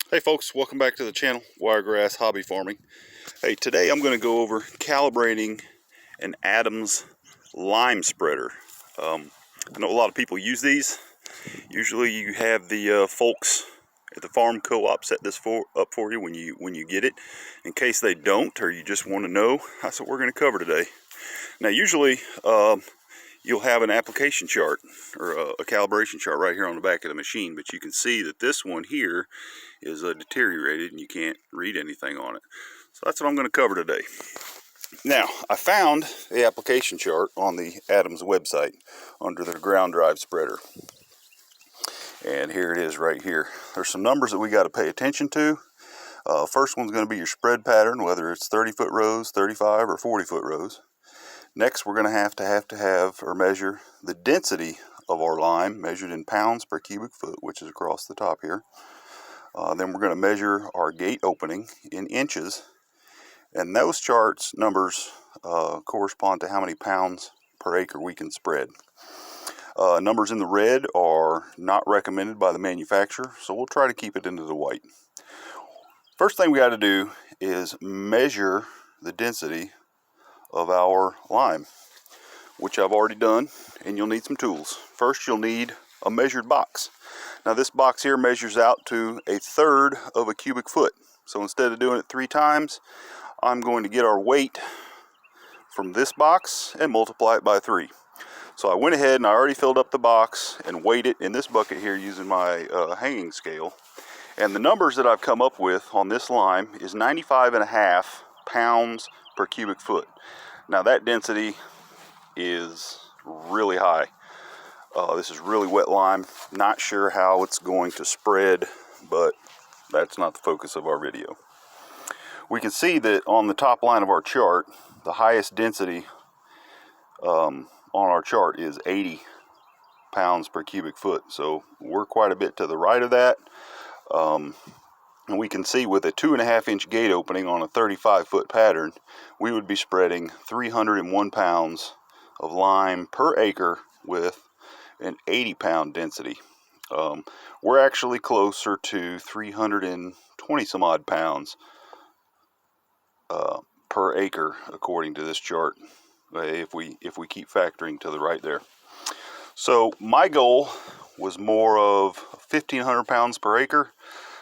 Hey folks, welcome back to the channel, Wiregrass Hobby Farming. Hey, today I'm going to go over calibrating an Adams lime spreader. I know a lot of people use these. Usually you have the folks at the farm co-op set this up for you when you get it. In case they don't, or you just want to know, that's what we're going to cover today. Now usually you'll have an application chart or a calibration chart right here on the back of the machine, but you can see that this one here is deteriorated and you can't read anything on it. So that's what I'm going to cover today. Now, I found the application chart on the Adams website under their ground drive spreader. And here it is right here. There's some numbers that we got to pay attention to. First one's going to be your spread pattern, whether it's 30-foot rows, 35 or 40-foot rows. Next, we're going to have or measure the density of our lime, measured in pounds per cubic foot, which is across the top here. Then we're going to measure our gate opening in inches. And those charts numbers correspond to how many pounds per acre we can spread. Numbers in the red are not recommended by the manufacturer, so we'll try to keep it into the white. First thing we got to do is measure the density of our lime, which I've already done, and you'll need some tools. First, you'll need a measured box. Now this box here measures out to 1/3 of a cubic foot. So instead of doing it 3 times, I'm going to get our weight from this box and multiply it by 3. So I went ahead and I already filled up the box and weighed it in this bucket here using my hanging scale. And the numbers that I've come up with on this lime is 95.5 pounds per cubic foot. Now that density is really high. This is really wet lime. Not sure how it's going to spread, but that's not the focus of our video. We can see that on the top line of our chart, the highest density on our chart is 80 pounds per cubic foot. So we're quite a bit to the right of that. And we can see with a 2.5-inch gate opening on a 35-foot pattern, we would be spreading 301 pounds of lime per acre with an 80-pound density. We're actually closer to 320 some odd pounds per acre according to this chart, if we keep factoring to the right there. So my goal was more of 1,500 pounds per acre.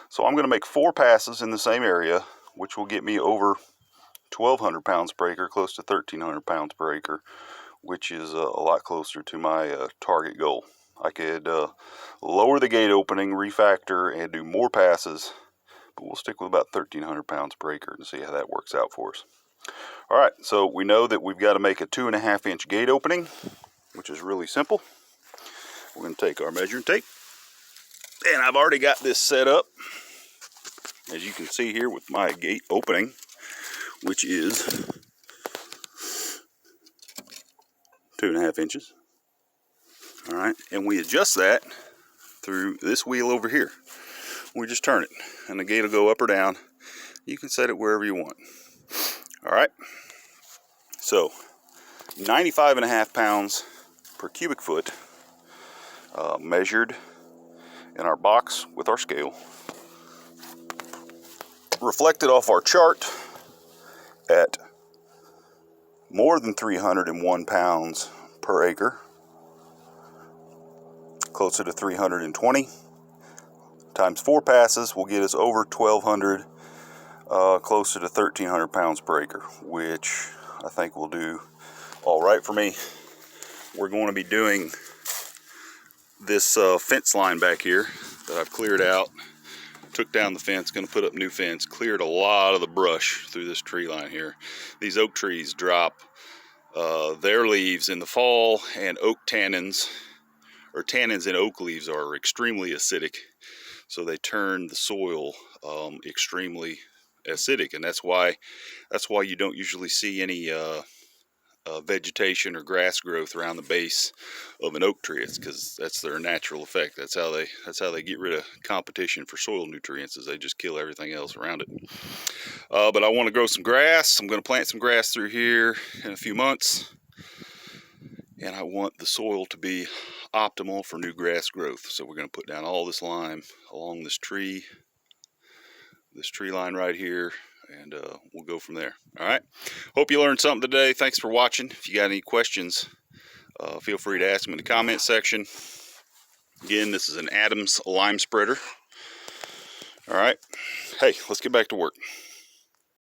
So I'm going to make 4 passes in the same area, which will get me over 1,200 pounds per acre, close to 1,300 pounds per acre, which is a lot closer to my target goal. I could lower the gate opening, refactor, and do more passes, but we'll stick with about 1,300 pounds per acre and see how that works out for us. All right, so we know that we've got to make a 2.5-inch gate opening, which is really simple. We're going to take our measuring tape, and I've already got this set up, as you can see here with my gate opening, which is 2.5 inches. All right, and we adjust that through this wheel over here. We just turn it, and the gate will go up or down. You can set it wherever you want. All right, so 95.5 pounds per cubic foot, measured in our box with our scale, reflected off our chart at more than 301 pounds per acre, closer to 320, times 4 passes will get us over 1,200, closer to 1,300 pounds per acre, which I think will do all right for me. We're going to be doing this fence line back here that I've cleared out. Took down the fence, going to put up new fence, cleared a lot of the brush through this tree line here. These oak trees drop their leaves in the fall, and oak tannins, or tannins in oak leaves, are extremely acidic, so they turn the soil extremely acidic, and that's why you don't usually see any vegetation or grass growth around the base of an oak tree. It's because that's their natural effect. That's how they get rid of competition for soil nutrients, is they just kill everything else around it. But I want to grow some grass. I'm going to plant some grass through here in a few months, and I want the soil to be optimal for new grass growth. So we're going to put down all this lime along this tree this tree line right here, and we'll go from there. All right. Hope you learned something today. Thanks for watching. If you got any questions, feel free to ask them in the comment section. Again, this is an Adams lime spreader. All right. Hey, let's get back to work.